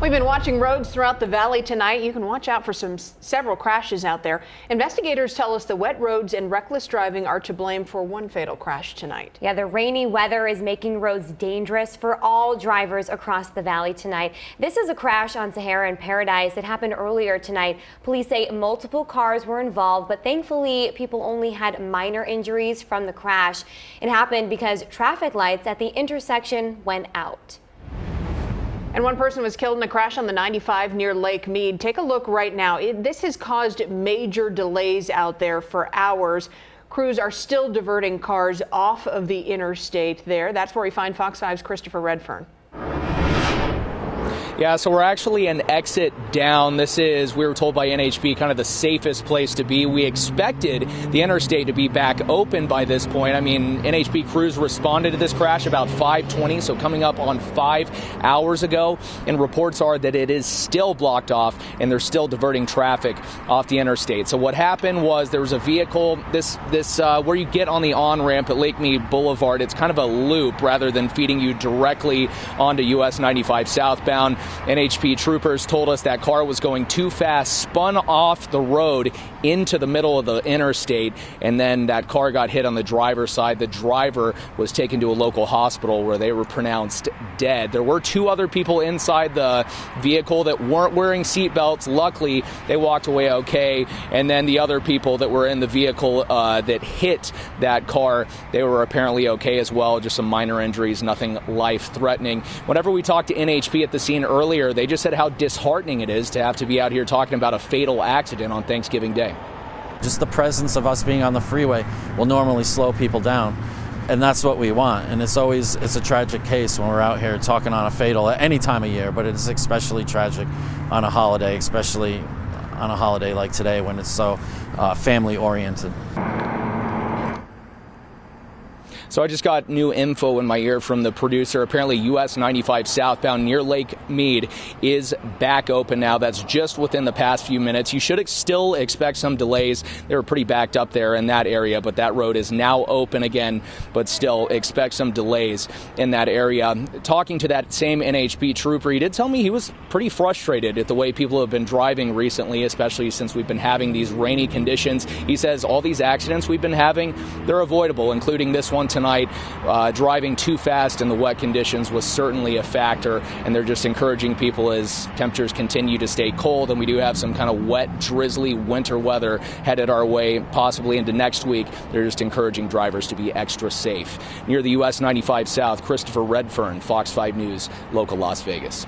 We've been watching roads throughout the valley tonight. You can watch out for several crashes out there. Investigators tell us the wet roads and reckless driving are to blame for one fatal crash tonight. Yeah, the rainy weather is making roads dangerous for all drivers across the valley tonight. This is a crash on Sahara and Paradise. It happened earlier tonight. Police say multiple cars were involved, but thankfully people only had minor injuries from the crash. It happened because traffic lights at the intersection went out. And one person was killed in a crash on the 95 near Lake Mead. Take a look right now. This has caused major delays out there for hours. Crews are still diverting cars off of the interstate there. That's where we find Fox 5's Christopher Redfern. Yeah, so we're actually an exit down. This is, we were told by NHB, kind of the safest place to be. We expected the interstate to be back open by this point. I mean, NHB crews responded to this crash about 5:20, so coming up on 5 hours ago. And reports are that it is still blocked off and they're still diverting traffic off the interstate. So what happened was there was a vehicle, this where you get on the on-ramp at Lake Mead Boulevard. It's kind of a loop rather than feeding you directly onto US 95 southbound. NHP troopers told us that car was going too fast, spun off the road into the middle of the interstate, and then that car got hit on the driver's side. The driver was taken to a local hospital where they were pronounced dead. There were two other people inside the vehicle that weren't wearing seatbelts. Luckily, they walked away okay. And then the other people that were in the vehicle that hit that car, they were apparently okay as well. Just some minor injuries, nothing life-threatening. Whenever we talked to NHP at the scene earlier, they just said how disheartening it is to have to be out here talking about a fatal accident on Thanksgiving Day. Just the presence of us being on the freeway will normally slow people down, and that's what we want. And it's a tragic case when we're out here talking on a fatal at any time of year, but it's especially tragic on a holiday, especially on a holiday like today when it's so family oriented. So I just got new info in my ear from the producer. Apparently US 95 southbound near Lake Mead is back open now. That's just within the past few minutes. You should still expect some delays. They were pretty backed up there in that area, but that road is now open again, but still expect some delays in that area. Talking to that same NHB trooper, he did tell me he was pretty frustrated at the way people have been driving recently, especially since we've been having these rainy conditions. He says all these accidents we've been having, they're avoidable, including this one tonight. Driving too fast in the wet conditions was certainly a factor, and they're just encouraging people as temperatures continue to stay cold, and we do have some kind of wet, drizzly winter weather headed our way, possibly into next week. They're just encouraging drivers to be extra safe. Near the US 95 South, Christopher Redfern, Fox 5 News, local Las Vegas.